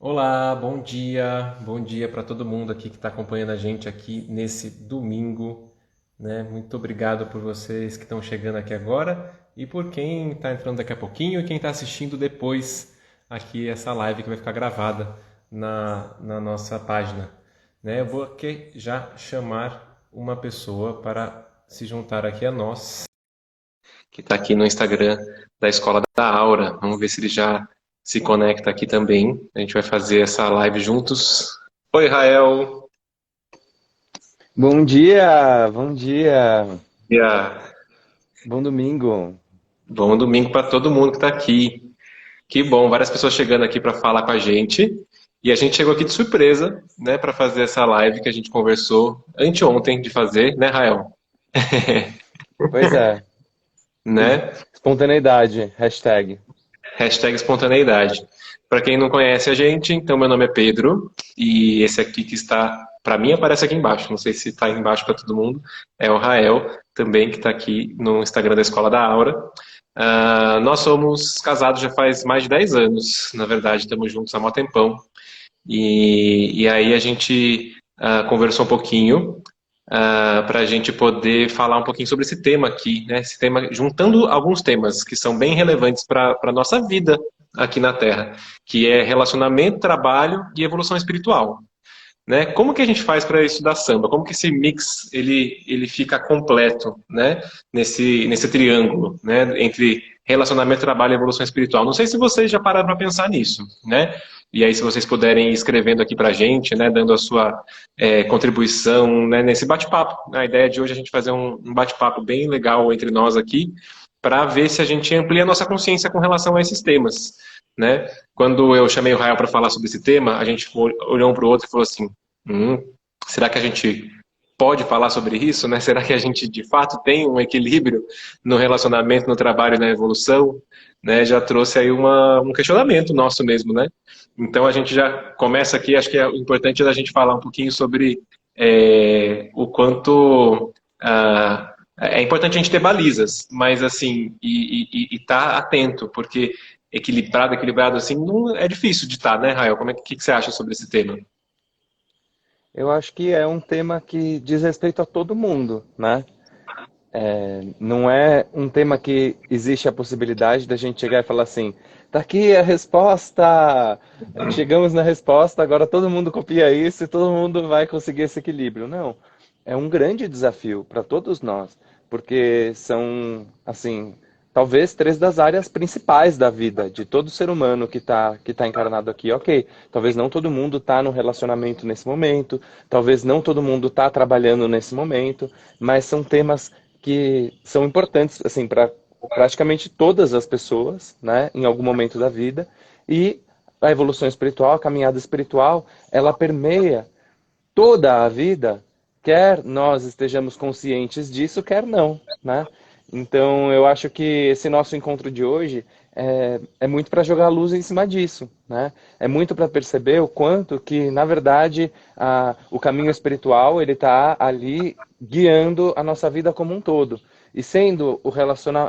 Olá, bom dia para todo mundo aqui que está acompanhando a gente aqui nesse domingo, né? Muito obrigado por vocês que estão chegando aqui agora e por quem está entrando daqui a pouquinho e quem está assistindo depois aqui essa live que vai ficar gravada na nossa página, né? Eu vou aqui já chamar uma pessoa para se juntar aqui a nós, que está aqui no Instagram da Escola da Aura. Vamos ver se ele já se conecta aqui também. A gente vai fazer essa live juntos. Oi, Rael. Bom dia, bom dia, E a... bom domingo. Bom domingo para todo mundo que está aqui. Que bom, várias pessoas chegando aqui para falar com a gente. E a gente chegou aqui de surpresa, né, para fazer essa live que a gente conversou anteontem de fazer, né, Rael? Pois é, Né? espontaneidade, hashtag. Hashtag espontaneidade. Para quem não conhece a gente, então meu nome é Pedro e esse aqui que está, para mim aparece aqui embaixo, não sei se está embaixo para todo mundo, é o Rael, também que está aqui no Instagram da Escola da Aura. Nós somos casados já faz mais de 10 anos, na verdade, estamos juntos há mó tempão. E aí a gente conversou um pouquinho para a gente poder falar um pouquinho sobre esse tema aqui, né? Esse tema, juntando alguns temas que são bem relevantes para a nossa vida aqui na Terra, que é relacionamento, trabalho e evolução espiritual, né? Como que a gente faz para estudar samba? Como que esse mix ele fica completo, né? Nesse triângulo, né? Entre relacionamento, trabalho e evolução espiritual. Não sei se vocês já pararam para pensar nisso, né? E aí, se vocês puderem ir escrevendo aqui para a gente, né? Dando a sua contribuição, né? Nesse bate-papo. A ideia de hoje é a gente fazer um bate-papo bem legal entre nós aqui, para ver se a gente amplia a nossa consciência com relação a esses temas, né? Quando eu chamei o Rael para falar sobre esse tema, a gente olhou um para o outro e falou assim: Hum, será que a gente pode falar sobre isso, né? Será que a gente de fato tem um equilíbrio no relacionamento, no trabalho e na evolução, né? Já trouxe aí um questionamento nosso mesmo, né? Então a gente já começa aqui, acho que é importante a gente falar um pouquinho sobre o quanto é importante a gente ter balizas, mas assim, e tá atento, porque equilibrado assim, não é difícil de estar, né, Rael? Como é que você acha sobre esse tema? Eu acho que é um tema que diz respeito a todo mundo, né? Não é um tema que existe a possibilidade da gente chegar e falar assim, tá aqui a resposta, chegamos na resposta, agora todo mundo copia isso e todo mundo vai conseguir esse equilíbrio. Não, é um grande desafio para todos nós, porque são, assim, talvez três das áreas principais da vida de todo ser humano que tá encarnado aqui. Ok, talvez não todo mundo está no relacionamento nesse momento, talvez não todo mundo está trabalhando nesse momento, mas são temas que são importantes assim para praticamente todas as pessoas, né, em algum momento da vida. E a evolução espiritual, a caminhada espiritual, ela permeia toda a vida, quer nós estejamos conscientes disso, quer não, né? Então, eu acho que esse nosso encontro de hoje é muito para jogar a luz em cima disso, né? É muito para perceber o quanto que, na verdade, o caminho espiritual ele está ali guiando a nossa vida como um todo. E sendo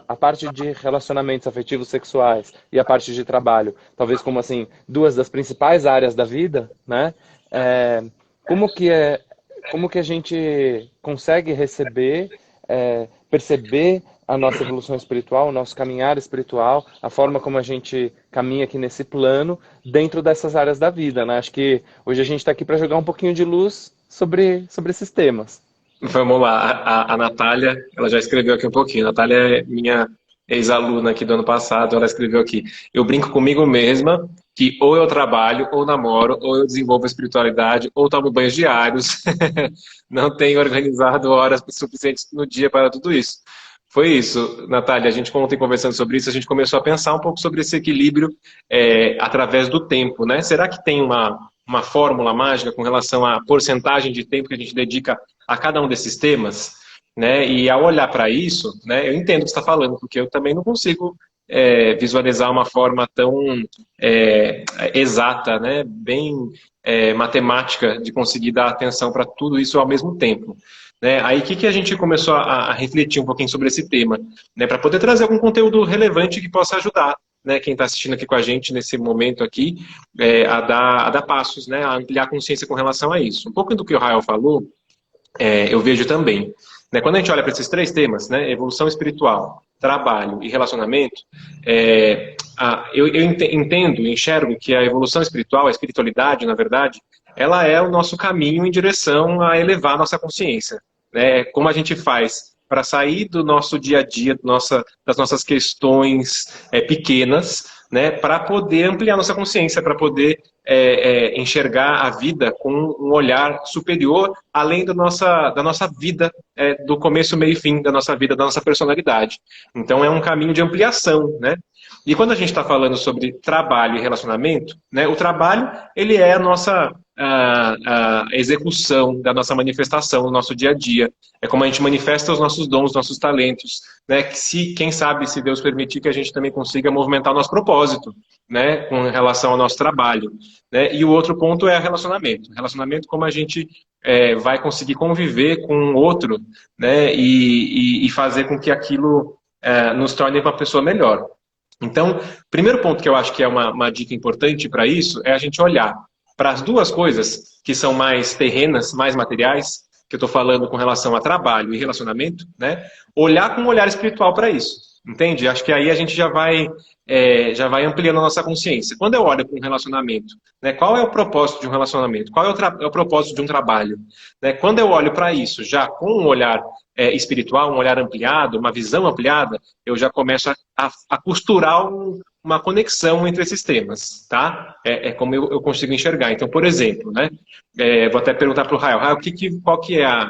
a parte de relacionamentos afetivos sexuais e a parte de trabalho, talvez como assim, duas das principais áreas da vida, né? É, como que é, como que a gente consegue receber, perceber a nossa evolução espiritual, o nosso caminhar espiritual, a forma como a gente caminha aqui nesse plano, dentro dessas áreas da vida, né? Acho que hoje a gente está aqui para jogar um pouquinho de luz sobre esses temas. Vamos lá, a Natália, ela já escreveu aqui um pouquinho. A Natália é minha ex-aluna aqui do ano passado, ela escreveu aqui: eu brinco comigo mesma que ou eu trabalho, ou namoro, ou eu desenvolvo espiritualidade, ou tomo banhos diários. Não tenho organizado horas suficientes no dia para tudo isso. Foi isso, Natália. A gente ontem conversando sobre isso, a gente começou a pensar um pouco sobre esse equilíbrio através do tempo, né? Será que tem uma fórmula mágica com relação à porcentagem de tempo que a gente dedica a cada um desses temas, né? E ao olhar para isso, né, eu entendo o que você está falando, porque eu também não consigo visualizar uma forma tão exata, né, bem matemática de conseguir dar atenção para tudo isso ao mesmo tempo. Né? Aí o que a gente começou a refletir um pouquinho sobre esse tema, né, para poder trazer algum conteúdo relevante que possa ajudar. né, quem está assistindo aqui com a gente nesse momento aqui, a dar passos, né, a ampliar a consciência com relação a isso. Um pouco do que o Rael falou, eu vejo também. Né, quando a gente olha para esses três temas, né, evolução espiritual, trabalho e relacionamento, eu entendo, enxergo que a evolução espiritual, a espiritualidade, na verdade, ela é o nosso caminho em direção a elevar a nossa consciência. Né? Como a gente faz para sair do nosso dia a dia, das nossas questões pequenas, né, para poder ampliar nossa consciência, para poder enxergar a vida com um olhar superior, além da nossa vida, do começo, meio e fim da nossa vida, da nossa personalidade. Então é um caminho de ampliação, né? E quando a gente está falando sobre trabalho e relacionamento, né, o trabalho ele é a nossa a execução da nossa manifestação no nosso dia a dia. É como a gente manifesta os nossos dons, nossos talentos, né? Que quem sabe, se Deus permitir, que a gente também consiga movimentar o nosso propósito, né? Com relação ao nosso trabalho. Né? E o outro ponto é o relacionamento. Relacionamento, como a gente vai conseguir conviver com o outro, né? E fazer com que aquilo nos torne uma pessoa melhor. Então, primeiro ponto que eu acho que é uma dica importante para isso é a gente olhar para as duas coisas que são mais terrenas, mais materiais, que eu estou falando com relação a trabalho e relacionamento, né? Olhar com um olhar espiritual para isso, entende? Acho que aí a gente já vai ampliando a nossa consciência. Quando eu olho para um relacionamento, né, qual é o propósito de um relacionamento? Qual é o propósito de um trabalho? Né? Quando eu olho para isso já com um olhar espiritual, um olhar ampliado, uma visão ampliada, eu já começo a costurar uma conexão entre esses temas, tá? Como eu consigo enxergar. Então, por exemplo, né, vou até perguntar para o Rael, qual que é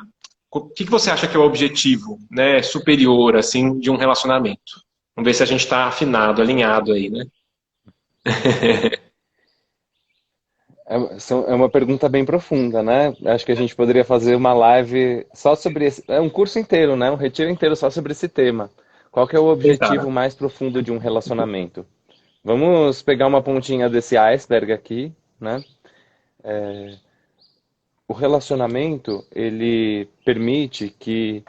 o que você acha que é o objetivo, né, superior, assim, de um relacionamento? Vamos ver se a gente está afinado, alinhado aí, né? É uma pergunta bem profunda, né? Acho que a gente poderia fazer uma live só sobre esse, um curso inteiro, né? Um retiro inteiro só sobre esse tema. Qual que é o Tentar. objetivo mais profundo de um relacionamento? Vamos pegar uma pontinha desse iceberg aqui, né? O relacionamento, ele permite que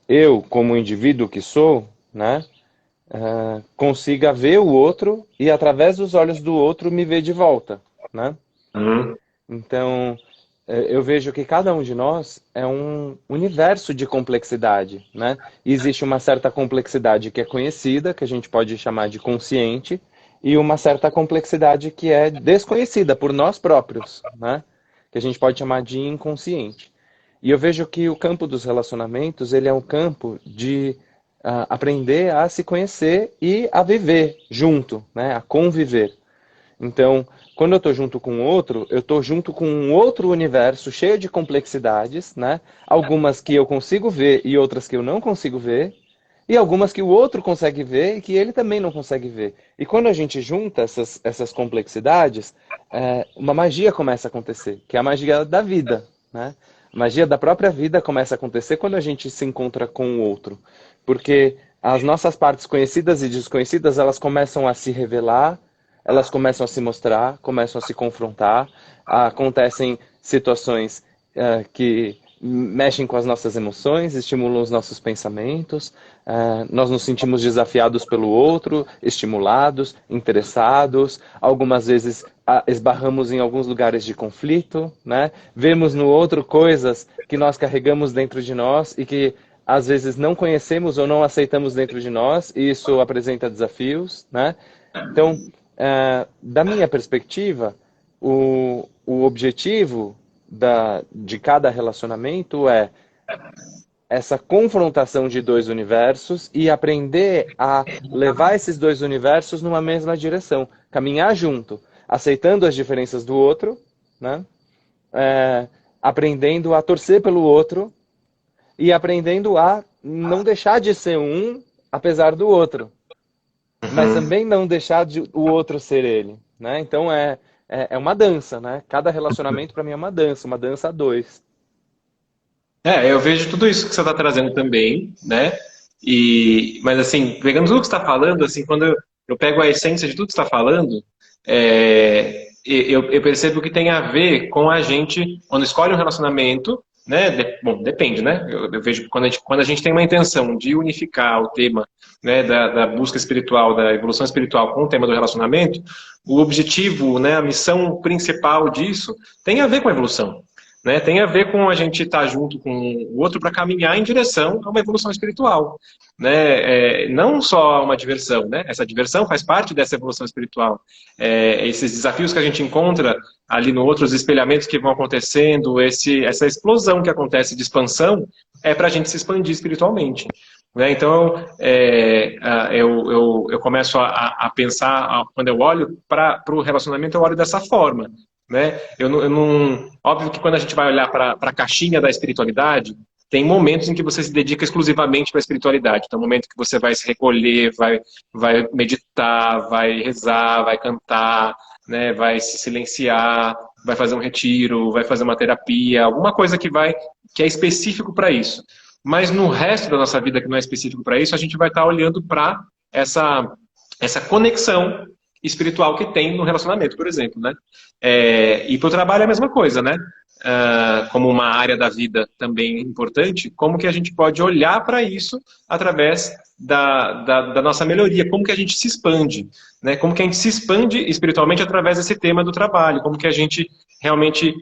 eu, como indivíduo que sou, né? Consiga ver o outro e através dos olhos do outro me ver de volta, né? Hum, Então, eu vejo que cada um de nós é um universo de complexidade, né? E existe uma certa complexidade que é conhecida, que a gente pode chamar de consciente, e uma certa complexidade que é desconhecida por nós próprios, né? Que a gente pode chamar de inconsciente. E eu vejo que o campo dos relacionamentos, ele é um campo de aprender a se conhecer e a viver junto, né? A conviver. Então, quando eu estou junto com outro, eu estou junto com um outro universo cheio de complexidades, né? Algumas que eu consigo ver e outras que eu não consigo ver, e algumas que o outro consegue ver e que ele também não consegue ver. E quando a gente junta essas complexidades, uma magia começa a acontecer, que é a magia da vida, né? A magia da própria vida começa a acontecer quando a gente se encontra com o outro. Porque as nossas partes conhecidas e desconhecidas, elas começam a se revelar, elas começam a se mostrar, começam a se confrontar, acontecem situações que mexem com as nossas emoções, estimulam os nossos pensamentos, nós nos sentimos desafiados pelo outro, estimulados, interessados, algumas vezes esbarramos em alguns lugares de conflito, né? Vemos no outro coisas que nós carregamos dentro de nós e que às vezes não conhecemos ou não aceitamos dentro de nós, e isso apresenta desafios, né? Então, da minha perspectiva, o objetivo de cada relacionamento é essa confrontação de dois universos e aprender a levar esses dois universos numa mesma direção, caminhar junto, aceitando as diferenças do outro, né? Aprendendo a torcer pelo outro e aprendendo a não deixar de ser um apesar do outro, mas uhum. também não deixar o outro ser ele, né? Então é uma dança, né? Cada relacionamento para mim é uma dança a dois. Eu vejo tudo isso que você está trazendo também, né? Mas assim, pegando tudo que você está falando, assim, quando eu pego a essência de tudo que você está falando, eu percebo que tem a ver com a gente, quando escolhe um relacionamento, né? Bom, depende, né? Eu vejo que quando a gente tem uma intenção de unificar o tema, né, da busca espiritual, da evolução espiritual com o tema do relacionamento, o objetivo, né, a missão principal disso tem a ver com a evolução. Né, tem a ver com a gente estar junto com o outro para caminhar em direção a uma evolução espiritual. Né? Não só uma diversão, né? Essa diversão faz parte dessa evolução espiritual. Esses desafios que a gente encontra ali no outro, os espelhamentos que vão acontecendo, essa explosão que acontece de expansão, é para a gente se expandir espiritualmente. Né? Então, eu começo a pensar, quando eu olho para o relacionamento, eu olho dessa forma. Né? Óbvio que quando a gente vai olhar para a caixinha da espiritualidade, tem momentos em que você se dedica exclusivamente para a espiritualidade. Então, momento que você vai se recolher, vai meditar, vai rezar, vai cantar, né? Vai se silenciar, vai fazer um retiro, vai fazer uma terapia, alguma coisa que é específico para isso. Mas no resto da nossa vida que não é específico para isso, a gente vai estar olhando para essa conexão espiritual que tem no relacionamento, por exemplo, né? E para o trabalho é a mesma coisa, né? Como uma área da vida também importante, como que a gente pode olhar para isso através da nossa melhoria, como que a gente se expande, né? Como que a gente se expande espiritualmente através desse tema do trabalho, como que a gente realmente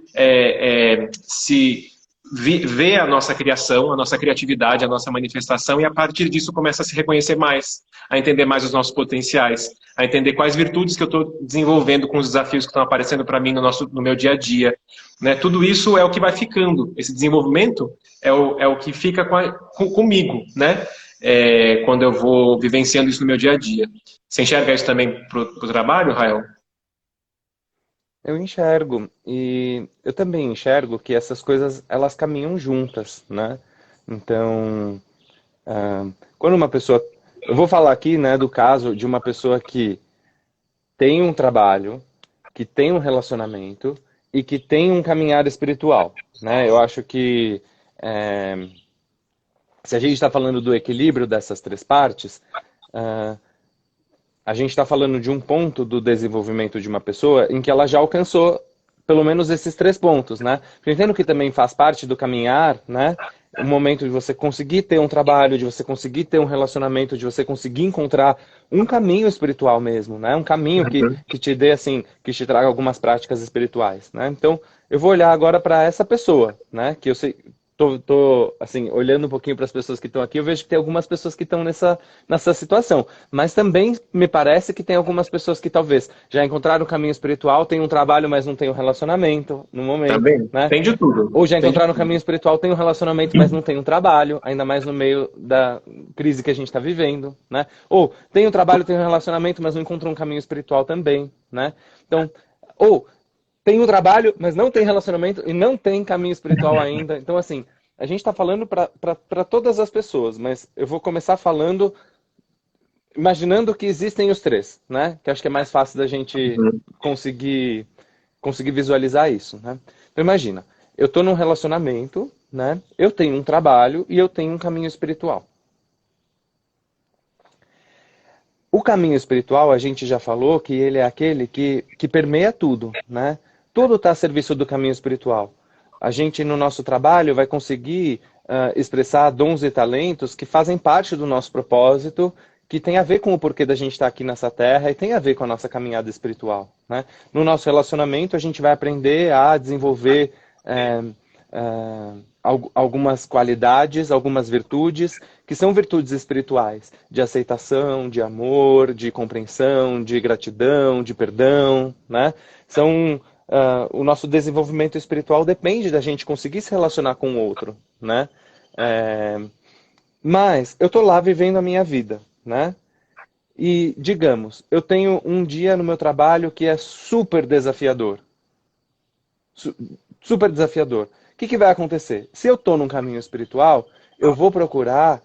se vê a nossa criação, a nossa criatividade, a nossa manifestação, e a partir disso começa a se reconhecer mais, a entender mais os nossos potenciais, a entender quais virtudes que eu estou desenvolvendo com os desafios que estão aparecendo para mim no meu dia a dia. Né? Tudo isso é o que vai ficando. Esse desenvolvimento é o que fica comigo, né? Quando eu vou vivenciando isso no meu dia a dia. Você enxerga isso também para o trabalho, Rael? Eu enxergo, e eu também enxergo que essas coisas, elas caminham juntas, né? Então, ah, quando uma pessoa... Eu vou falar aqui, né, do caso de uma pessoa que tem um trabalho, que tem um relacionamento e que tem um caminhar espiritual, né? Eu acho que se a gente está falando do equilíbrio dessas três partes, ah, a gente está falando de um ponto do desenvolvimento de uma pessoa em que ela já alcançou pelo menos esses três pontos, né? Eu entendo que também faz parte do caminhar, né? O momento de você conseguir ter um trabalho, de você conseguir ter um relacionamento, de você conseguir encontrar um caminho espiritual mesmo, né? Um caminho que te dê, assim, que te traga algumas práticas espirituais, né? Então, eu vou olhar agora para essa pessoa, né? Que eu sei, tô assim, olhando um pouquinho para as pessoas que estão aqui, eu vejo que tem algumas pessoas que estão nessa situação. Mas também me parece que tem algumas pessoas que talvez já encontraram o caminho espiritual, têm um trabalho, mas não têm um relacionamento no momento, Também. né? Tem de tudo. Ou já Tem de encontraram o tudo. caminho espiritual, têm um relacionamento, mas não têm um trabalho, ainda mais no meio da crise que a gente está vivendo, né? Ou tem um trabalho, tem um relacionamento, mas não encontram um caminho espiritual também, né? Então, ou tem um trabalho, mas não tem relacionamento e não tem caminho espiritual ainda. Então, assim, a gente está falando para todas as pessoas, mas eu vou começar falando, imaginando que existem os três, né? Que acho que é mais fácil da gente Uhum. conseguir visualizar isso, né? Então, imagina, eu estou num relacionamento, né? Eu tenho um trabalho e eu tenho um caminho espiritual. O caminho espiritual, a gente já falou que ele é aquele que permeia tudo, né? Tudo está a serviço do caminho espiritual. A gente, no nosso trabalho, vai conseguir expressar dons e talentos que fazem parte do nosso propósito, que tem a ver com o porquê da gente estar aqui nessa terra e tem a ver com a nossa caminhada espiritual, né? No nosso relacionamento, a gente vai aprender a desenvolver algumas qualidades, algumas virtudes, que são virtudes espirituais, de aceitação, de amor, de compreensão, de gratidão, de perdão, né? São, o nosso desenvolvimento espiritual depende da gente conseguir se relacionar com o outro, né? Mas eu estou lá vivendo a minha vida, né? E, digamos, eu tenho um dia no meu trabalho que é super desafiador. Su- Super desafiador. O que vai acontecer? Se eu estou num caminho espiritual, eu vou procurar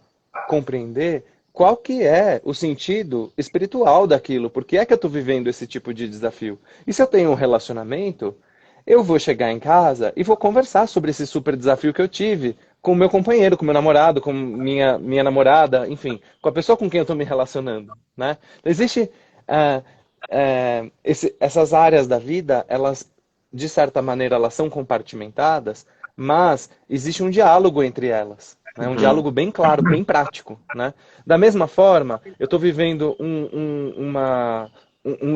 compreender qual que é o sentido espiritual daquilo. Por que é que eu estou vivendo esse tipo de desafio? E se eu tenho um relacionamento, eu vou chegar em casa e vou conversar sobre esse super desafio que eu tive com o meu companheiro, com o meu namorado, com minha namorada, enfim, com a pessoa com quem eu estou me relacionando, né? Então, existe essas áreas da vida, elas, de certa maneira, elas são compartimentadas, mas existe um diálogo entre elas. Né? Um Uhum. diálogo bem claro, bem prático. Né? Da mesma forma, eu estou vivendo um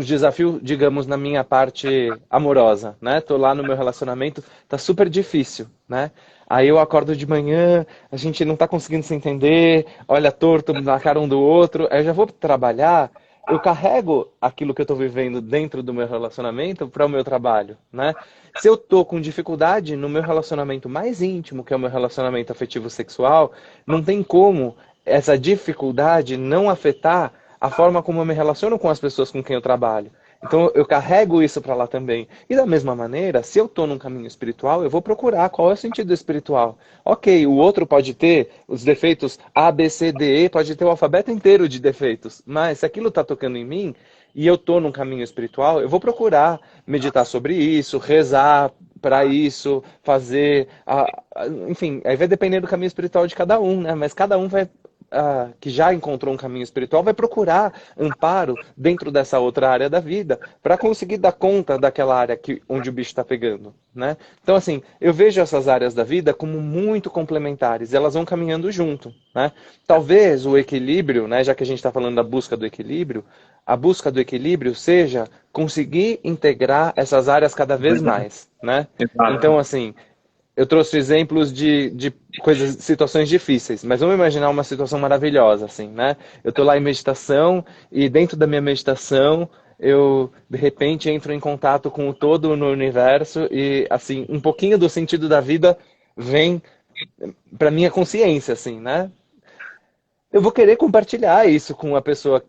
desafio, digamos, na minha parte amorosa. Né? Tô lá no meu relacionamento, tá super difícil. Né? Aí eu acordo de manhã, a gente não está conseguindo se entender, olha torto na cara um do outro, aí eu já vou trabalhar, eu carrego aquilo que eu estou vivendo dentro do meu relacionamento para o meu trabalho, né? Se eu estou com dificuldade no meu relacionamento mais íntimo, que é o meu relacionamento afetivo sexual, não tem como essa dificuldade não afetar a forma como eu me relaciono com as pessoas com quem eu trabalho. Então eu carrego isso para lá também. E da mesma maneira, se eu estou num caminho espiritual, eu vou procurar qual é o sentido espiritual. Ok, o outro pode ter os defeitos A, B, C, D, E, pode ter o alfabeto inteiro de defeitos, mas se aquilo está tocando em mim e eu estou num caminho espiritual, eu vou procurar meditar sobre isso, rezar para isso, fazer, enfim, aí vai depender do caminho espiritual de cada um, né? Mas cada um vai que já encontrou um caminho espiritual vai procurar amparo dentro dessa outra área da vida para conseguir dar conta daquela área onde o bicho está pegando, né? Então, assim, eu vejo essas áreas da vida como muito complementares, elas vão caminhando junto, né? Talvez o equilíbrio, né, já que a gente está falando da busca do equilíbrio, a busca do equilíbrio seja conseguir integrar essas áreas cada vez mais, né? Então, Exato. assim, eu trouxe exemplos de coisas, situações difíceis, mas vamos imaginar uma situação maravilhosa, assim, né? Eu estou lá em meditação e dentro da minha meditação eu de repente entro em contato com o todo no universo e assim um pouquinho do sentido da vida vem para minha consciência, assim, né? Eu vou querer compartilhar isso com a pessoa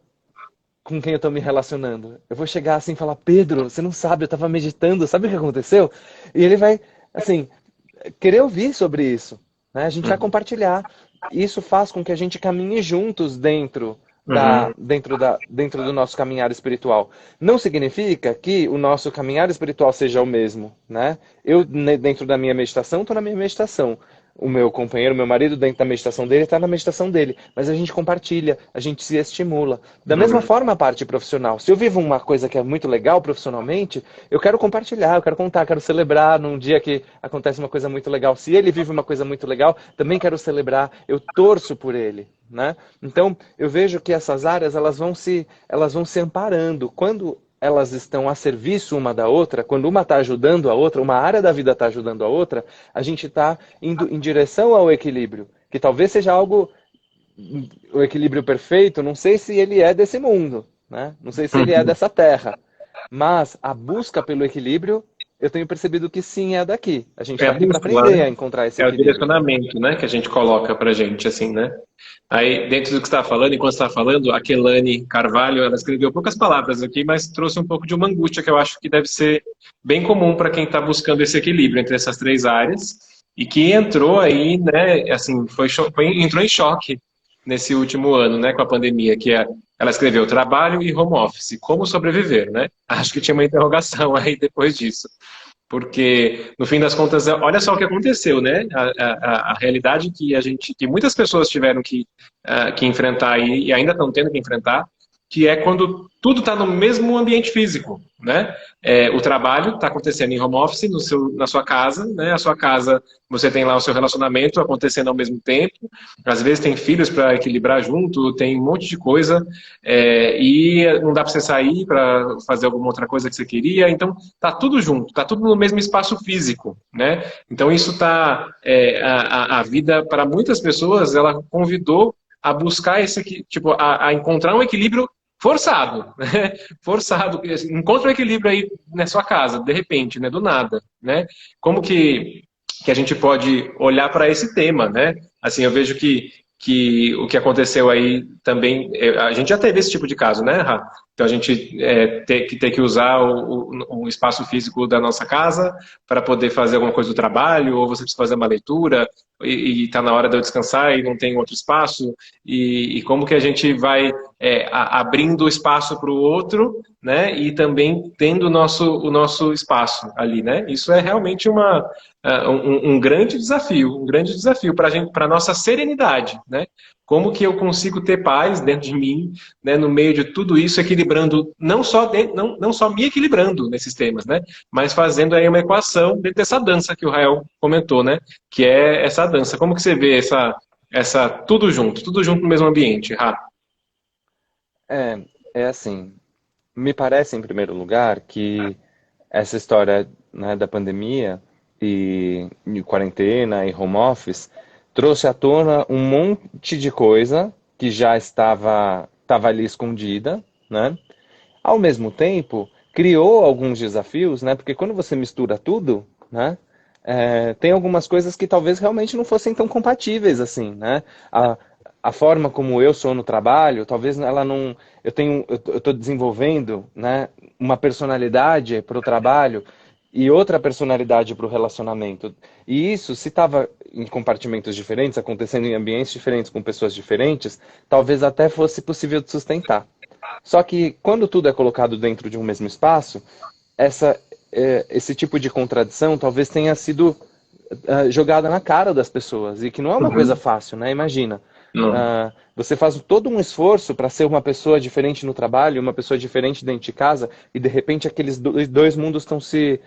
com quem eu estou me relacionando. Eu vou chegar assim e falar, Pedro, você não sabe, eu estava meditando, sabe o que aconteceu? E ele vai, assim, querer ouvir sobre isso. Né? A gente vai Uhum. compartilhar. Isso faz com que a gente caminhe juntos Uhum. dentro do nosso caminhar espiritual. Não significa que o nosso caminhar espiritual seja o mesmo. Né? Eu, dentro da minha meditação, estou na minha meditação. O meu companheiro, meu marido, dentro da meditação dele, está na meditação dele. Mas a gente compartilha, a gente se estimula. Da mesma Uhum. forma, a parte profissional. Se eu vivo uma coisa que é muito legal profissionalmente, eu quero compartilhar, eu quero contar, quero celebrar num dia que acontece uma coisa muito legal. Se ele vive uma coisa muito legal, também quero celebrar, eu torço por ele. Né? Então, eu vejo que essas áreas elas vão se amparando. Quando elas estão a serviço uma da outra, quando uma está ajudando a outra, uma área da vida está ajudando a outra, a gente está indo em direção ao equilíbrio, que talvez seja algo, o equilíbrio perfeito, não sei se ele é desse mundo, né? Não sei se ele é Uhum. dessa terra, mas a busca pelo equilíbrio, eu tenho percebido que sim é daqui. A gente É está a aqui para bússola, aprender né? a encontrar esse É o equilíbrio. direcionamento, né, que a gente coloca pra gente, assim, né? Aí, dentro do que você estava falando, enquanto você estava falando, a Kelane Carvalho, ela escreveu poucas palavras aqui, mas trouxe um pouco de uma angústia que eu acho que deve ser bem comum para quem está buscando esse equilíbrio entre essas três áreas e que entrou aí, né, assim, entrou em choque nesse último ano, né, com a pandemia, ela escreveu trabalho e home office, como sobreviver, né? Acho que tinha uma interrogação aí depois disso. Porque, no fim das contas, olha só o que aconteceu, né? A realidade que muitas pessoas tiveram que enfrentar e ainda estão tendo que enfrentar, que é quando tudo está no mesmo ambiente físico, né? O trabalho está acontecendo em home office, na sua casa, né? A sua casa, você tem lá o seu relacionamento acontecendo ao mesmo tempo, às vezes tem filhos para equilibrar junto, tem um monte de coisa, e não dá para você sair para fazer alguma outra coisa que você queria, então tá tudo junto, tá tudo no mesmo espaço físico, né? Então isso tá a vida para muitas pessoas, ela convidou a buscar tipo a encontrar um equilíbrio forçado, né? Forçado, encontra um equilíbrio aí na sua casa, de repente, né? Do nada, né? Como que a gente pode olhar para esse tema, né? Assim, eu vejo que o que aconteceu aí também, a gente já teve esse tipo de caso, né, Rá? Então a gente ter que usar o espaço físico da nossa casa para poder fazer alguma coisa do trabalho, ou você precisa fazer uma leitura e está na hora de eu descansar e não tem outro espaço, e como que a gente vai abrindo espaço para o outro, né, e também tendo o nosso espaço ali, né? Isso é realmente um grande desafio para gente, para nossa serenidade, né? Como que eu consigo ter paz dentro de mim, né, no meio de tudo isso, equilibrar equilibrando, não só me equilibrando nesses temas, né? Mas fazendo aí uma equação dentro dessa dança que o Rael comentou, né? Que é essa dança. Como que você vê essa tudo junto no mesmo ambiente, Ra? É assim, me parece, em primeiro lugar, que essa história, né, da pandemia e quarentena e home office trouxe à tona um monte de coisa que já estava ali escondida, né? Ao mesmo tempo, criou alguns desafios, né? Porque quando você mistura tudo, né? Tem algumas coisas que talvez realmente não fossem tão compatíveis assim, né? A, a forma como eu sou no trabalho, talvez ela não. Eu estou desenvolvendo, né? Uma personalidade para o trabalho e outra personalidade para o relacionamento. E isso, se estava em compartimentos diferentes, acontecendo em ambientes diferentes, com pessoas diferentes, talvez até fosse possível de sustentar. Só que quando tudo é colocado dentro de um mesmo espaço, esse tipo de contradição talvez tenha sido jogada na cara das pessoas e que não é uma coisa Uhum. fácil, né? Imagina, Não. você faz todo um esforço para ser uma pessoa diferente no trabalho, uma pessoa diferente dentro de casa e de repente aqueles dois mundos estão se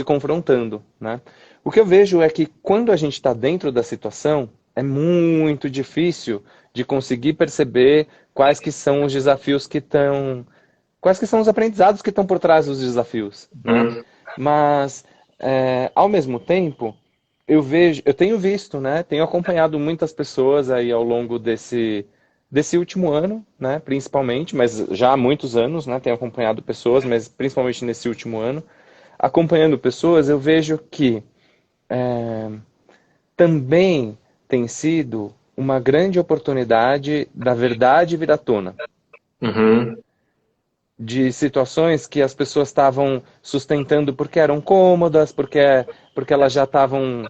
confrontando, né? O que eu vejo é que quando a gente está dentro da situação é muito difícil de conseguir perceber quais que são os desafios que estão, quais que são os aprendizados que estão por trás dos desafios, né? Uhum. Mas ao mesmo tempo eu tenho visto, né? Tenho acompanhado muitas pessoas aí ao longo desse último ano, né? Principalmente, mas já há muitos anos, né? Tenho acompanhado pessoas, mas principalmente nesse último ano, acompanhando pessoas, eu vejo que é, também tem sido uma grande oportunidade da verdade vir à tona, Uhum. de situações que as pessoas estavam sustentando porque eram cômodas, porque elas já estavam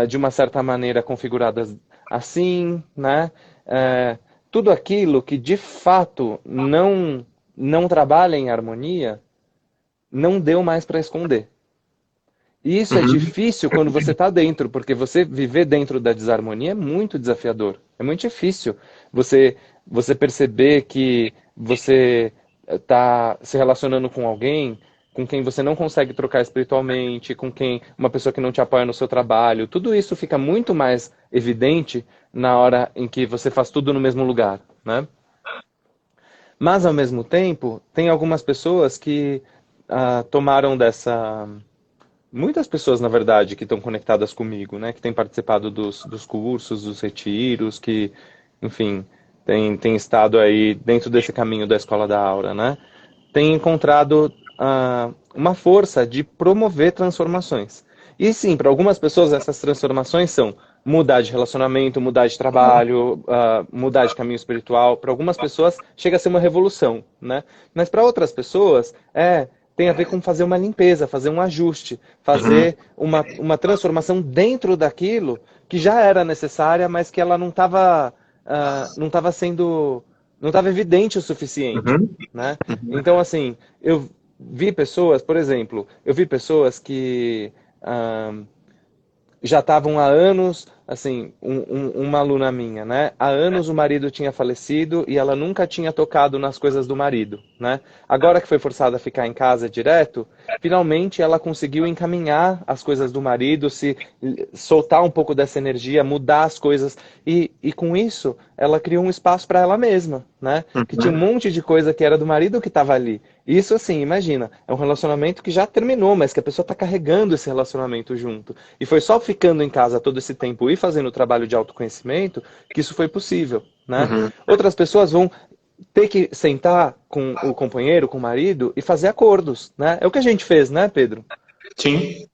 de uma certa maneira configuradas assim, né? É, tudo aquilo que de fato não trabalha em harmonia, não deu mais para esconder. E isso é Uhum. difícil quando você está dentro, porque você viver dentro da desarmonia é muito desafiador. É muito difícil você perceber que você está se relacionando com alguém com quem você não consegue trocar espiritualmente, com quem uma pessoa que não te apoia no seu trabalho. Tudo isso fica muito mais evidente na hora em que você faz tudo no mesmo lugar, né? Mas ao mesmo tempo, tem algumas pessoas que tomaram dessa. Muitas pessoas, na verdade, que estão conectadas comigo, né? Que têm participado dos cursos, dos retiros, que, enfim, tem estado aí dentro desse caminho da Escola da Aura, né? Tem encontrado uma força de promover transformações. E sim, para algumas pessoas essas transformações são mudar de relacionamento, mudar de trabalho, mudar de caminho espiritual. Para algumas pessoas chega a ser uma revolução, né? Mas para outras pessoas tem a ver com fazer uma limpeza, fazer um ajuste, Uhum. fazer uma transformação dentro daquilo que já era necessária, mas que ela não estava sendo, não estava evidente o suficiente, Uhum. né? Uhum. Então, assim, eu vi pessoas, por exemplo, eu vi pessoas que ah, já estavam há anos, assim, uma aluna minha, né? Há anos o marido tinha falecido e ela nunca tinha tocado nas coisas do marido, né? Agora que foi forçada a ficar em casa direto, finalmente ela conseguiu encaminhar as coisas do marido, se soltar um pouco dessa energia, mudar as coisas e com isso ela criou um espaço para ela mesma, né? Que tinha um Uhum. monte de coisa que era do marido que estava ali. Isso assim, imagina, é um relacionamento que já terminou, mas que a pessoa está carregando esse relacionamento junto. E foi só ficando em casa todo esse tempo e fazendo o trabalho de autoconhecimento que isso foi possível, né? Uhum. Outras pessoas vão ter que sentar com o companheiro, com o marido e fazer acordos, né? É o que a gente fez, né, Pedro? Sim, sim,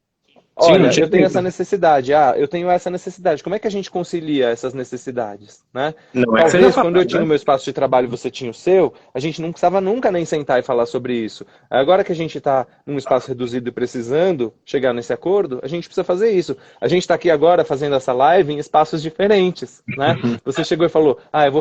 não Olha, tinha eu tenho essa jeito. necessidade. Eu tenho essa necessidade. Como é que a gente concilia essas necessidades, né? Não é que seja Talvez quando eu fácil, tinha né? o meu espaço de trabalho e você tinha o seu, a gente não precisava nunca nem sentar e falar sobre isso. Agora que a gente está num espaço reduzido e precisando chegar nesse acordo, a gente precisa fazer isso. A gente está aqui agora fazendo essa live em espaços diferentes, né? Uhum. Você chegou e falou: eu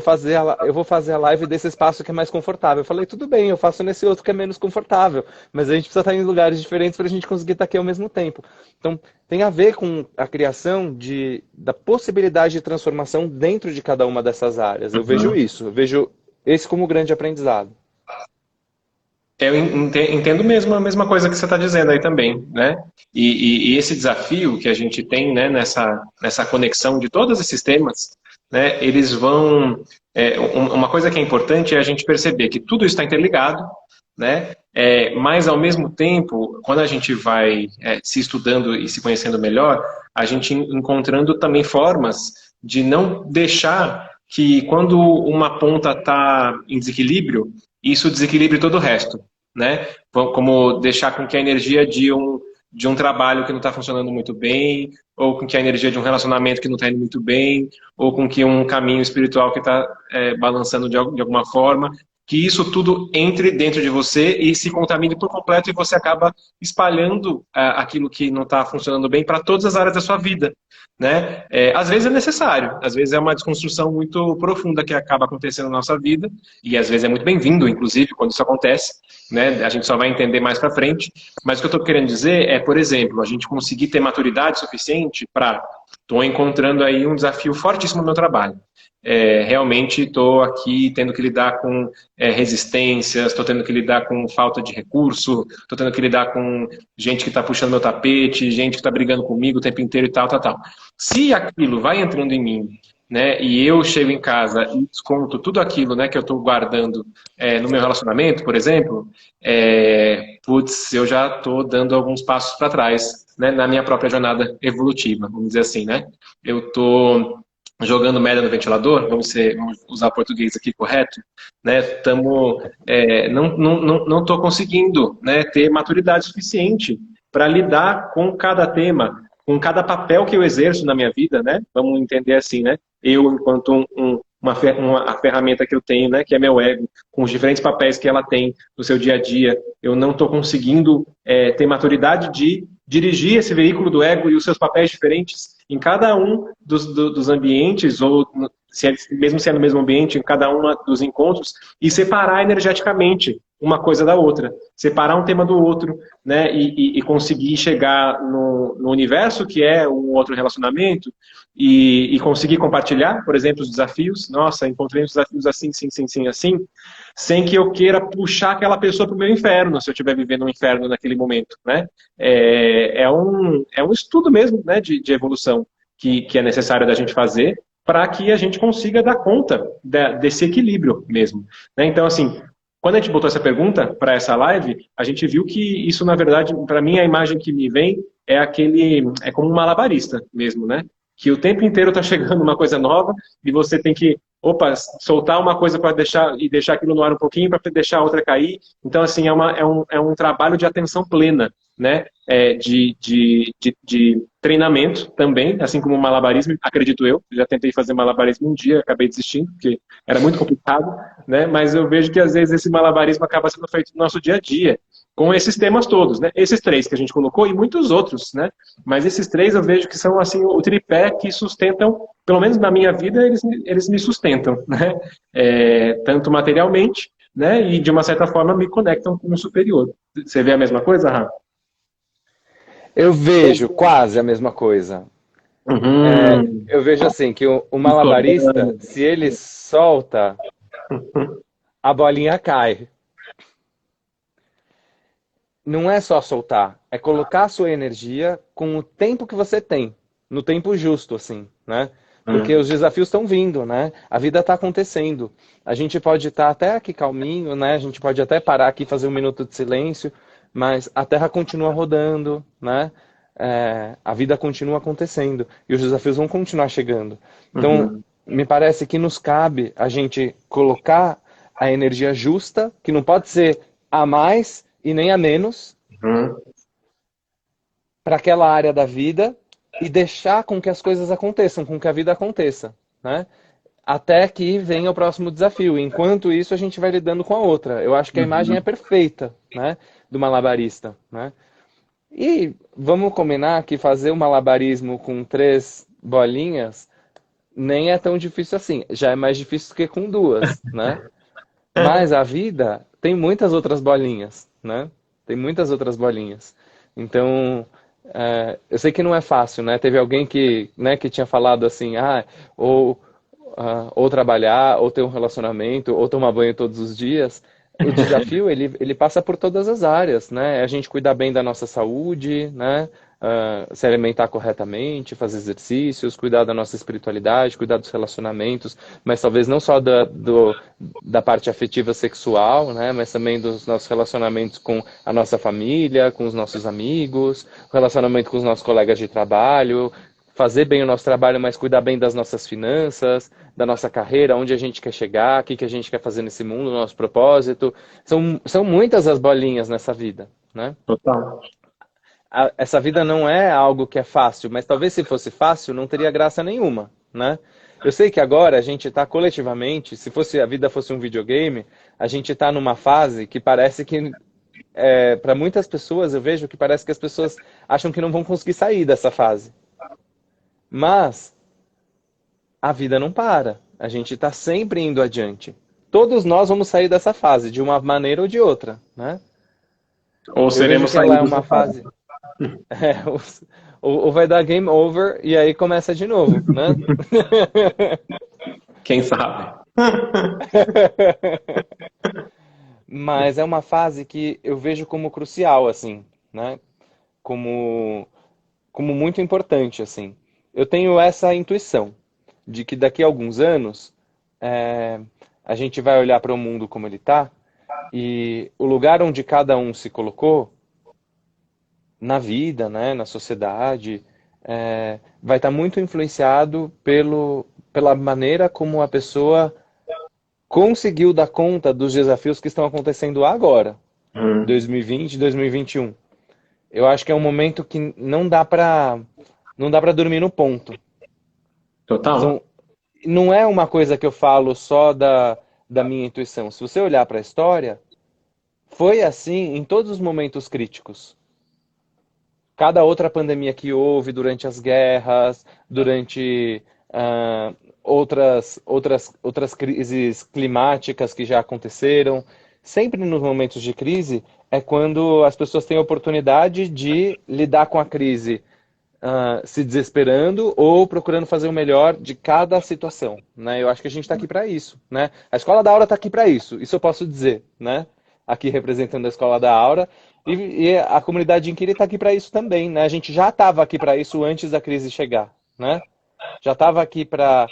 vou fazer a live desse espaço que é mais confortável. Eu falei: tudo bem, eu faço nesse outro que é menos confortável. Mas a gente precisa estar em lugares diferentes para a gente conseguir estar aqui ao mesmo tempo. Então, tem a ver com a criação da possibilidade de transformação dentro de cada uma dessas áreas. Eu vejo Uhum. isso, eu vejo esse como grande aprendizado. Eu entendo mesmo a mesma coisa que você está dizendo aí também, né? E esse desafio que a gente tem, né, nessa conexão de todos esses temas, né, eles vão. Uma coisa que é importante é a gente perceber que tudo está interligado, né? Mas ao mesmo tempo, quando a gente vai se estudando e se conhecendo melhor, a gente encontrando também formas de não deixar que quando uma ponta está em desequilíbrio, isso desequilibre todo o resto, né? Como deixar com que a energia de um trabalho que não está funcionando muito bem, ou com que a energia de um relacionamento que não está indo muito bem, ou com que um caminho espiritual que está balançando de alguma forma, que isso tudo entre dentro de você e se contamine por completo e você acaba espalhando aquilo que não está funcionando bem para todas as áreas da sua vida, né? Às vezes é necessário, às vezes é uma desconstrução muito profunda que acaba acontecendo na nossa vida e às vezes é muito bem-vindo, inclusive, quando isso acontece, né? A gente só vai entender mais para frente. Mas o que eu estou querendo dizer é, por exemplo, a gente conseguir ter maturidade suficiente para estou encontrando aí um desafio fortíssimo no meu trabalho. Realmente estou aqui tendo que lidar com resistências, estou tendo que lidar com falta de recurso, estou tendo que lidar com gente que está puxando meu tapete, gente que está brigando comigo o tempo inteiro e tal, tal, tal. Se aquilo vai entrando em mim, né, e eu chego em casa e desconto tudo aquilo, né, que eu estou guardando no meu relacionamento, por exemplo, putz, eu já estou dando alguns passos para trás, né, na minha própria jornada evolutiva, vamos dizer assim, né? Eu estou jogando merda no ventilador, vamos usar o português aqui correto, né? Não estou conseguindo, né, ter maturidade suficiente para lidar com cada tema, com cada papel que eu exerço na minha vida, né? Vamos entender assim, né? Eu, enquanto uma ferramenta que eu tenho, né, que é meu ego, com os diferentes papéis que ela tem no seu dia a dia, eu não estou conseguindo ter maturidade de dirigir esse veículo do ego e os seus papéis diferentes em cada um dos ambientes, ou mesmo se é no mesmo ambiente, em cada um dos encontros, e separar energeticamente uma coisa da outra, separar um tema do outro, né, e conseguir chegar no universo que é um outro relacionamento e conseguir compartilhar, por exemplo, os desafios. Nossa, encontrei uns desafios assim, sim, sim, sim, assim, sem que eu queira puxar aquela pessoa para o meu inferno, se eu estiver vivendo um inferno naquele momento, né? É um estudo mesmo, né, de evolução que é necessário da gente fazer para que a gente consiga dar conta desse equilíbrio mesmo, né? Então, assim, quando a gente botou essa pergunta para essa live, a gente viu que isso, na verdade, para mim, a imagem que me vem é como um malabarista mesmo, né? Que o tempo inteiro está chegando uma coisa nova e você tem que, soltar uma coisa para deixar aquilo no ar um pouquinho para deixar a outra cair. Então, assim, é um trabalho de atenção plena, né? De treinamento também, assim como o malabarismo, acredito eu. Já tentei fazer malabarismo um dia, acabei desistindo, porque era muito complicado, né? Mas eu vejo que às vezes esse malabarismo acaba sendo feito no nosso dia a dia, com esses temas todos, né? Esses três que a gente colocou e muitos outros, né? Mas esses três eu vejo que são assim o tripé que sustentam, pelo menos na minha vida, eles me sustentam, né? Tanto materialmente, né? E de uma certa forma me conectam com o superior. Você vê a mesma coisa, Rafa? Eu vejo quase a mesma coisa. Uhum. Eu vejo assim, que o malabarista, Discordando. se ele solta, a bolinha cai. Não é só soltar, é colocar a sua energia com o tempo que você tem, no tempo justo, assim, né? Porque Uhum. os desafios estão vindo, né? A vida está acontecendo. A gente pode estar até aqui calminho, né? A gente pode até parar aqui e fazer um minuto de silêncio, mas a Terra continua rodando, né? A vida continua acontecendo e os desafios vão continuar chegando. Então, Uhum. me parece que nos cabe a gente colocar a energia justa, que não pode ser a mais e nem a menos, Uhum. para aquela área da vida e deixar com que as coisas aconteçam, com que a vida aconteça, né? Até que venha o próximo desafio. Enquanto isso, a gente vai lidando com a outra. Eu acho que a imagem é Uhum. perfeita, né? Do malabarista, né? E vamos combinar que fazer o malabarismo com 3 bolinhas nem é tão difícil assim. Já é mais difícil que com 2, né? Mas a vida tem muitas outras bolinhas, né? Tem muitas outras bolinhas. Então, eu sei que não é fácil, né? Teve alguém que, né, que tinha falado assim, ou trabalhar, ou ter um relacionamento, ou tomar banho todos os dias. o desafio, ele passa por todas as áreas, né? A gente cuidar bem da nossa saúde, né? Se alimentar corretamente, fazer exercícios, cuidar da nossa espiritualidade, cuidar dos relacionamentos, mas talvez não só da parte afetiva sexual, né? Mas também dos nossos relacionamentos com a nossa família, com os nossos amigos, relacionamento com os nossos colegas de trabalho, fazer bem o nosso trabalho, mas cuidar bem das nossas finanças, da nossa carreira, onde a gente quer chegar, o que a gente quer fazer nesse mundo, o nosso propósito. São muitas as bolinhas nessa vida, né? Total. Essa vida não é algo que é fácil, mas talvez se fosse fácil, não teria graça nenhuma, né? Eu sei que agora a gente está coletivamente, se fosse a vida fosse um videogame, a gente está numa fase que parece que, para muitas pessoas, eu vejo que parece que as pessoas acham que não vão conseguir sair dessa fase. Mas a vida não para. A gente está sempre indo adiante. Todos nós vamos sair dessa fase, de uma maneira ou de outra, né? Ou Eu vejo seremos que ela é saídos uma da fase. fase. É, ou vai dar game over e aí começa de novo, né? Quem sabe? Mas é uma fase que eu vejo como crucial, assim, né? Como, como muito importante, assim. Eu tenho essa intuição de que daqui a alguns anos é, a gente vai olhar para o mundo como ele está e o lugar onde cada um se colocou na vida, né, na sociedade, vai estar muito influenciado pela maneira como a pessoa conseguiu dar conta dos desafios que estão acontecendo agora, Hum, 2020 e 2021. Eu acho que é um momento que não dá para dormir no ponto. total. São, não é uma coisa que eu falo só da minha intuição. Se você olhar para a história, foi assim em todos os momentos críticos. Cada outra pandemia que houve durante as guerras, durante ah, outras crises climáticas que já aconteceram, sempre nos momentos de crise é quando as pessoas têm a oportunidade de lidar com a crise se desesperando ou procurando fazer o melhor de cada situação, né? Eu acho que a gente está aqui para isso, né? A Escola da Aura está aqui para isso eu posso dizer, né? Aqui representando a Escola da Aura e a comunidade Inquiri está aqui para isso também, né? A gente já estava aqui para isso antes da crise chegar, né? Já estava aqui para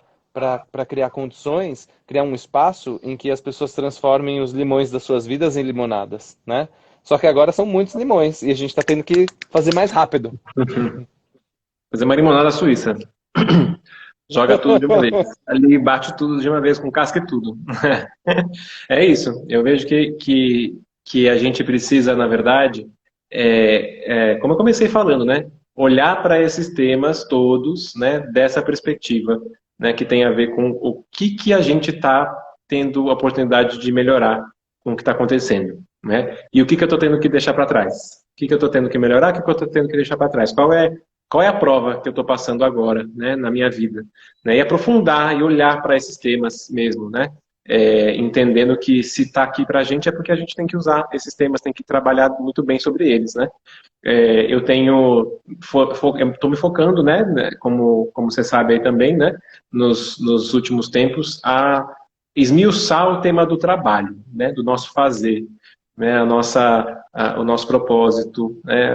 criar condições, criar um espaço em que as pessoas transformem os limões das suas vidas em limonadas, né? Só que agora são muitos limões e a gente está tendo que fazer mais rápido. Fazer uma limonada suíça. Joga tudo de uma vez. Ali bate tudo de uma vez, com casca e tudo. É isso. Eu vejo que a gente precisa, na verdade, como eu comecei falando, né? Olhar para esses temas todos, né? Dessa perspectiva, né? Que tem a ver com o que a gente está tendo a oportunidade de melhorar com o que está acontecendo, né? E o que eu estou tendo que deixar para trás? O que eu estou tendo que melhorar? O que eu estou tendo que deixar para trás? Qual é a prova que eu estou passando agora, né? Na minha vida? Né, e aprofundar e olhar para esses temas mesmo, né? Entendendo que se está aqui para a gente é porque a gente tem que usar esses temas, tem que trabalhar muito bem sobre eles, né? Eu estou me focando, né? Como você sabe aí também, né? Nos últimos tempos, a esmiuçar o tema do trabalho, né? Do nosso fazer, né? O nosso propósito, né?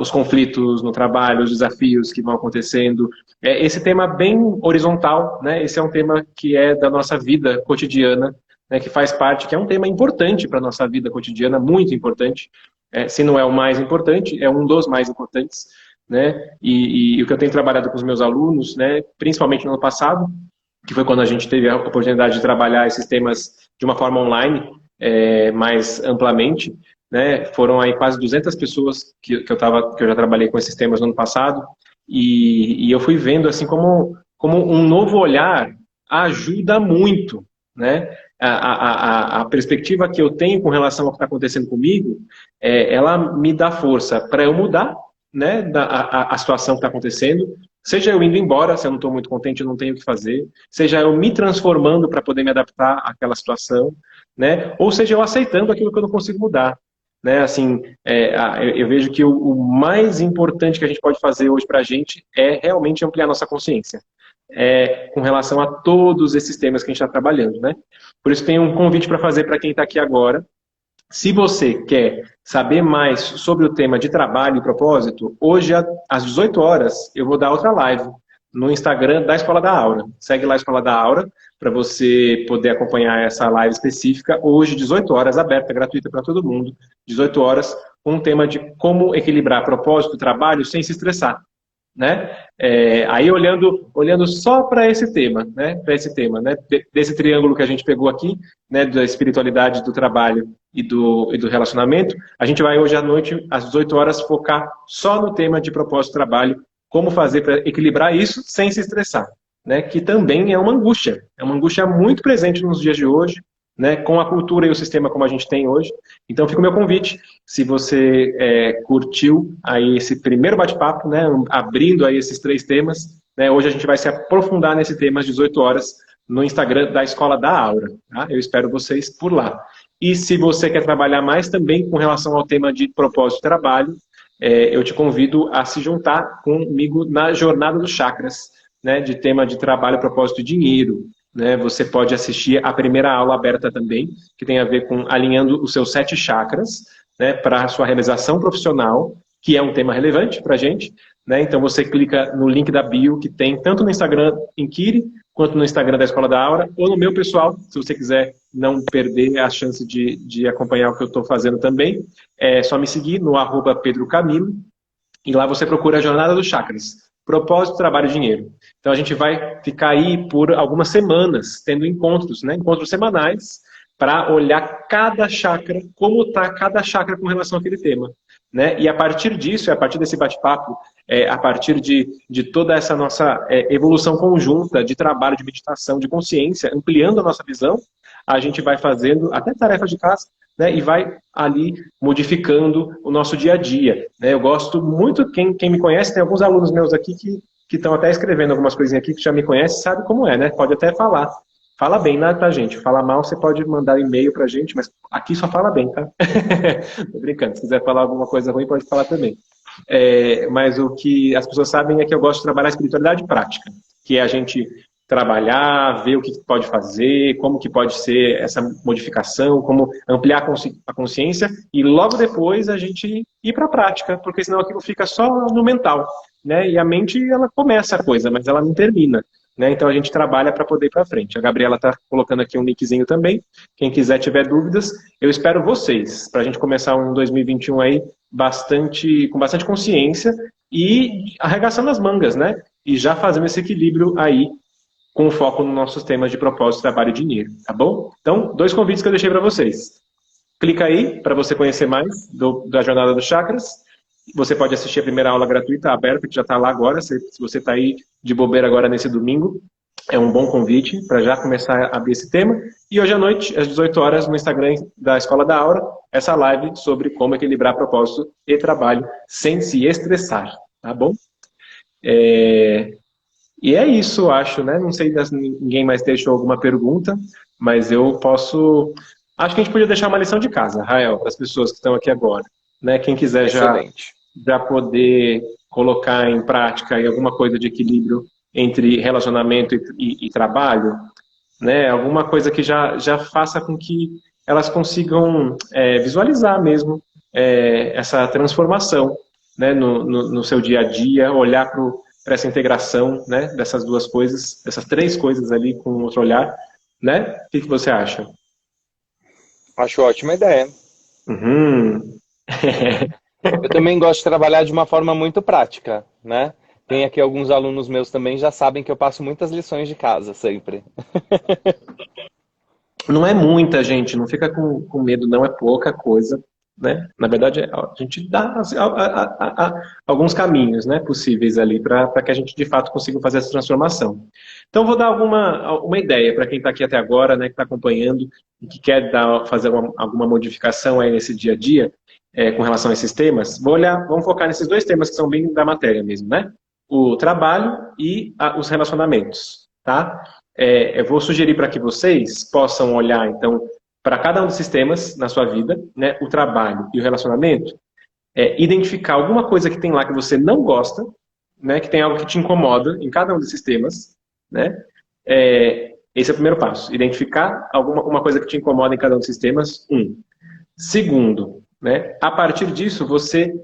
Os conflitos no trabalho, os desafios que vão acontecendo. Esse tema bem horizontal, né? Esse é um tema que é da nossa vida cotidiana, né? Que faz parte, que é um tema importante para a nossa vida cotidiana, muito importante. Se não é o mais importante, é um dos mais importantes, né? E o que eu tenho trabalhado com os meus alunos, né? Principalmente no ano passado, que foi quando a gente teve a oportunidade de trabalhar esses temas de uma forma online, mais amplamente, né? Foram aí quase 200 pessoas que eu já trabalhei com esses temas no ano passado, e eu fui vendo assim como um novo olhar ajuda muito, né? A perspectiva que eu tenho com relação ao que está acontecendo comigo, ela me dá força para eu mudar, né, a situação que está acontecendo, seja eu indo embora, se eu não estou muito contente, eu não tenho o que fazer, seja eu me transformando para poder me adaptar àquela situação, né, ou seja eu aceitando aquilo que eu não consigo mudar. Né, assim, eu vejo que o mais importante que a gente pode fazer hoje para a gente é realmente ampliar nossa consciência com relação a todos esses temas que a gente está trabalhando, né? Por isso tem um convite para fazer para quem está aqui agora. Se você quer saber mais sobre o tema de trabalho e propósito, hoje às 18 horas eu vou dar outra live no Instagram da Escola da Aura. Segue lá a Escola da Aura para você poder acompanhar essa live específica. Hoje, 18 horas, aberta, gratuita para todo mundo. 18 horas, com um tema de como equilibrar propósito e trabalho sem se estressar. Né? Aí olhando só para esse tema, né? Para esse tema, né? Desse triângulo que a gente pegou aqui, né? Da espiritualidade, do trabalho e do relacionamento, a gente vai hoje à noite, às 18 horas, focar só no tema de propósito e trabalho, como fazer para equilibrar isso sem se estressar, né? Que também é uma angústia muito presente nos dias de hoje, né? Com a cultura e o sistema como a gente tem hoje. Então fica o meu convite, se você curtiu aí esse primeiro bate-papo, né, abrindo aí esses 3 temas, né, hoje a gente vai se aprofundar nesse tema às 18 horas no Instagram da Escola da Aura. Tá? Eu espero vocês por lá. E se você quer trabalhar mais também com relação ao tema de propósito de trabalho, eu te convido a se juntar comigo na Jornada dos Chakras, né, de tema de trabalho, propósito e dinheiro. Né, você pode assistir a primeira aula aberta também, que tem a ver com alinhando os seus 7 chakras, né, para a sua realização profissional, que é um tema relevante para a gente. Né, então você clica no link da bio, que tem tanto no Instagram Inquire, quanto no Instagram da Escola da Aura, ou no meu pessoal, se você quiser não perder a chance de acompanhar o que eu estou fazendo também. É só me seguir no @PedroCamilo, e lá você procura a Jornada dos Chakras. Propósito, trabalho e dinheiro. Então a gente vai ficar aí por algumas semanas, tendo encontros, né? Encontros semanais, para olhar cada chakra, como está cada chakra com relação àquele tema. Né? E a partir disso, a partir desse bate-papo, a partir de toda essa nossa evolução conjunta de trabalho, de meditação, de consciência, ampliando a nossa visão, a gente vai fazendo até tarefas de casa, né, e vai ali modificando o nosso dia a dia. Né? Eu gosto muito, quem me conhece, tem alguns alunos meus aqui que estão até escrevendo algumas coisinhas aqui, que já me conhece, sabe como é, né? Pode até falar. Fala bem, nada pra gente. Fala mal, você pode mandar e-mail pra gente, mas aqui só fala bem, tá? Tô brincando, se quiser falar alguma coisa ruim, pode falar também. Mas o que as pessoas sabem é que eu gosto de trabalhar a espiritualidade prática, que é a gente trabalhar, ver o que pode fazer, como que pode ser essa modificação, como ampliar a consciência e logo depois a gente ir para a prática, porque senão aquilo fica só no mental, né? E a mente, ela começa a coisa, mas ela não termina, né? Então a gente trabalha para poder ir para frente. A Gabriela está colocando aqui um linkzinho também. Quem quiser tiver dúvidas, eu espero vocês, para a gente começar um 2021 aí com bastante consciência e arregaçando as mangas, né? E já fazendo esse equilíbrio aí com foco nos nossos temas de propósito, trabalho e dinheiro, tá bom? Então, 2 convites que eu deixei para vocês. Clica aí para você conhecer mais da Jornada dos Chakras. Você pode assistir a primeira aula gratuita, aberta, que já está lá agora. Se você está aí de bobeira agora nesse domingo, é um bom convite para já começar a abrir esse tema. E hoje à noite, às 18 horas, no Instagram da Escola da Aura, essa live sobre como equilibrar propósito e trabalho sem se estressar, tá bom? E é isso, acho, né? Não sei se ninguém mais deixou alguma pergunta, mas eu posso... Acho que a gente podia deixar uma lição de casa, Rael, para as pessoas que estão aqui agora. Né? Quem quiser já poder colocar em prática aí alguma coisa de equilíbrio entre relacionamento e trabalho, né? Alguma coisa que já faça com que elas consigam visualizar mesmo essa transformação, né? no seu dia a dia, olhar para essa integração, né, dessas 2 coisas, dessas 3 coisas ali com outro olhar, né? O que você acha? Acho ótima ideia. Uhum. Eu também gosto de trabalhar de uma forma muito prática, né? Tem aqui alguns alunos meus também já sabem que eu passo muitas lições de casa sempre. Não é muita, gente, não fica com medo, não é pouca coisa, né? Na verdade, a gente dá alguns caminhos, né, possíveis ali para que a gente, de fato, consiga fazer essa transformação. Então, vou dar uma ideia para quem está aqui até agora, né, que está acompanhando e que quer fazer alguma modificação aí nesse dia a dia com relação a esses temas. Vamos focar nesses 2 temas que são bem da matéria mesmo, né? O trabalho e os relacionamentos, tá? Eu vou sugerir para que vocês possam olhar, então, para cada um desses temas na sua vida, né, o trabalho e o relacionamento, identificar alguma coisa que tem lá que você não gosta, né, que tem algo que te incomoda em cada um desses temas, né, Esse é o primeiro passo. Identificar uma coisa que te incomoda em cada um dos sistemas. Um. Segundo, né, a partir disso, você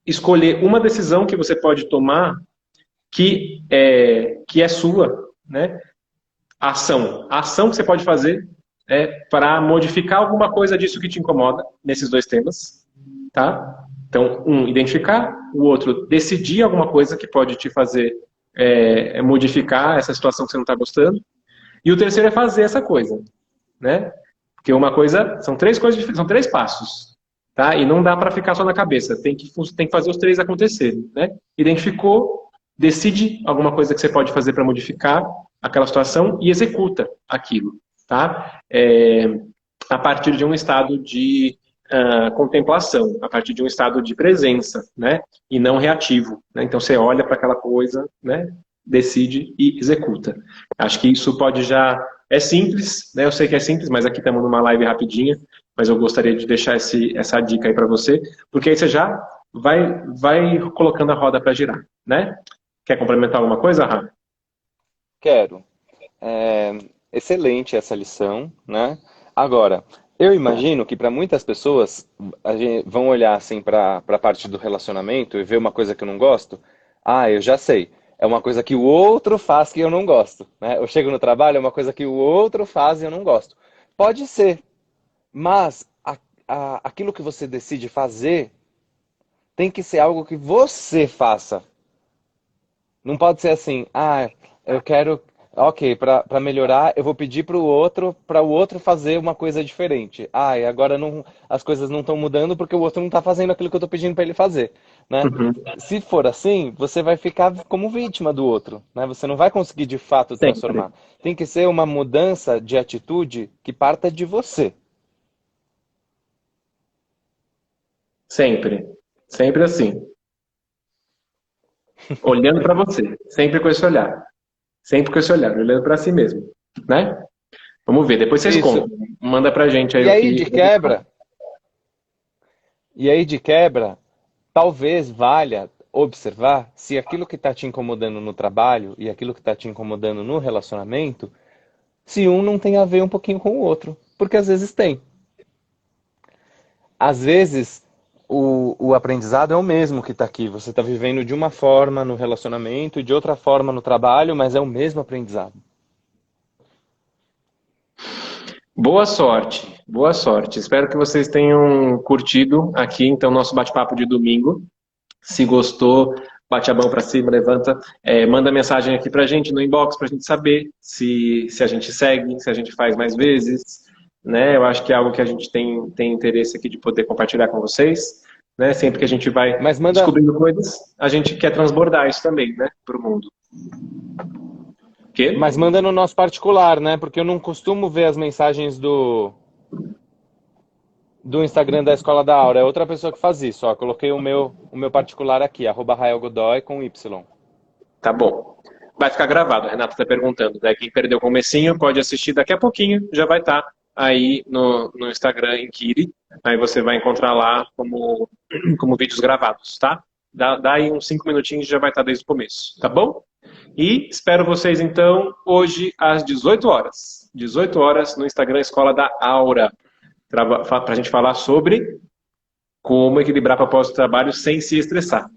escolher uma decisão que você pode tomar que é sua, né? Ação. A ação que você pode fazer é para modificar alguma coisa disso que te incomoda nesses dois temas, tá? Então, um, identificar, o outro, decidir alguma coisa que pode te fazer modificar essa situação que você não está gostando, e o terceiro é fazer essa coisa, né? Porque uma coisa, são três coisas, são três passos, tá? E não dá para ficar só na cabeça, tem que fazer os três acontecerem, né? Identificou, decide alguma coisa que você pode fazer para modificar aquela situação e executa aquilo, tá? A partir de um estado de contemplação, a partir de um estado de presença, né? E não reativo, né? Então você olha para aquela coisa, né? Decide e executa. Acho que isso pode já... É simples, né? Eu sei que é simples, mas aqui estamos numa live rapidinha, mas eu gostaria de deixar essa dica aí para você, porque aí você já vai colocando a roda para girar, né? Quer complementar alguma coisa, Rafa? Quero. Excelente essa lição, né? Agora, eu imagino que para muitas pessoas vão olhar assim para a parte do relacionamento e ver uma coisa que eu não gosto. Ah, eu já sei. É uma coisa que o outro faz que eu não gosto, né? Eu chego no trabalho, é uma coisa que o outro faz e eu não gosto. Pode ser, mas aquilo que você decide fazer tem que ser algo que você faça. Não pode ser assim, eu quero, ok, para melhorar, eu vou pedir para o outro fazer uma coisa diferente. E agora não, as coisas não estão mudando porque o outro não está fazendo aquilo que eu estou pedindo para ele fazer, né? Uhum. Se for assim, você vai ficar como vítima do outro, né? Você não vai conseguir de fato Sempre, transformar. Tem que ser uma mudança de atitude que parta de você. sempre, sempre assim, olhando para você, sempre com esse olhar, sempre com esse olhar, olhando para si mesmo, né? Vamos ver, depois vocês Isso. contam, manda pra gente aí E o aí que... de quebra, e aí de quebra, talvez valha observar se aquilo que está te incomodando no trabalho e aquilo que está te incomodando no relacionamento, se um não tem a ver um pouquinho com o outro. Porque às vezes tem. Às vezes o aprendizado é o mesmo que está aqui. Você está vivendo de uma forma no relacionamento e de outra forma no trabalho, mas é o mesmo aprendizado. Boa sorte, boa sorte. Espero que vocês tenham curtido aqui, então, nosso bate-papo de domingo. Se gostou, bate a mão para cima, levanta, manda mensagem aqui pra gente no inbox pra gente saber se a gente segue, se a gente faz mais vezes, né? Eu acho que é algo que a gente tem interesse aqui de poder compartilhar com vocês, né? Sempre que a gente vai Mas manda, descobrindo coisas, a gente quer transbordar isso também, né? Pro mundo. Quê? mas manda no nosso particular, né? Porque eu não costumo ver as mensagens do Instagram da Escola da Aura. É outra pessoa que faz isso. Ó. Coloquei o meu particular aqui, @RaelGodoy com Y. Tá bom. Vai ficar gravado, a Renata está perguntando. Daí quem perdeu o comecinho pode assistir daqui a pouquinho, já vai estar aí no Instagram em Kiri. Aí você vai encontrar lá como vídeos gravados, tá? Dá aí uns 5 minutinhos e já vai estar desde o começo, tá bom? E espero vocês então hoje às 18 horas. 18 horas no Instagram Escola da Aura, para a gente falar sobre como equilibrar propósito de trabalho sem se estressar.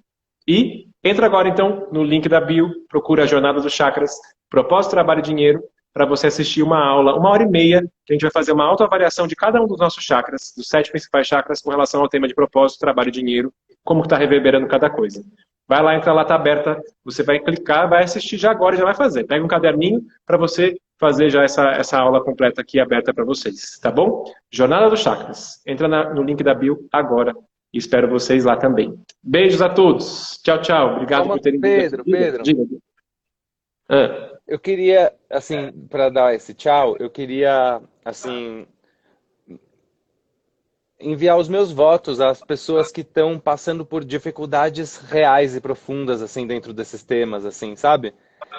E entra agora então no link da bio, procura a Jornada dos Chakras, Propósito, Trabalho e Dinheiro, para você assistir uma aula, 1 hora e meia, que a gente vai fazer uma autoavaliação de cada um dos nossos chakras, dos 7 principais chakras, com relação ao tema de propósito, trabalho e dinheiro, como está reverberando cada coisa. Vai lá, entra lá, tá aberta, você vai clicar, vai assistir já agora e já vai fazer. Pega um caderninho para você fazer já essa aula completa aqui aberta para vocês, tá bom? Jornada dos Chakras. Entra no link da bio agora e espero vocês lá também. Beijos a todos. Tchau, tchau. Obrigado por terem vindo aqui. Pedro, Diga. Ah, eu queria, assim, para dar esse tchau, eu queria, assim, enviar os meus votos às pessoas que estão passando por dificuldades reais e profundas, assim, dentro desses temas, assim, sabe?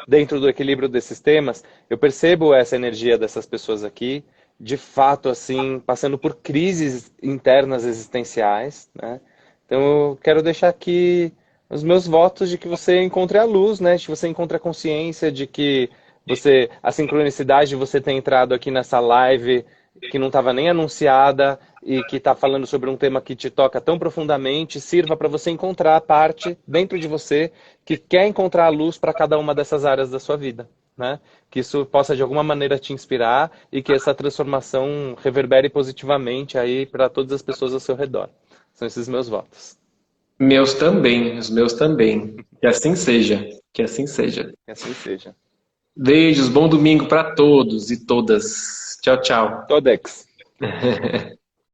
Dentro do equilíbrio desses temas, eu percebo essa energia dessas pessoas aqui, de fato, assim, passando por crises internas existenciais, né? Então, eu quero deixar aqui os meus votos de que você encontre a luz, né? De que você encontre a consciência de que a sincronicidade de você ter entrado aqui nessa live que não estava nem anunciada e que está falando sobre um tema que te toca tão profundamente, sirva para você encontrar a parte dentro de você que quer encontrar a luz para cada uma dessas áreas da sua vida, né? Que isso possa de alguma maneira te inspirar e que essa transformação reverbere positivamente aí para todas as pessoas ao seu redor. São esses meus votos. Meus também, os meus também. Que assim seja, que assim seja. Que assim seja. Beijos, bom domingo para todos e todas. Tchau, tchau. Todex.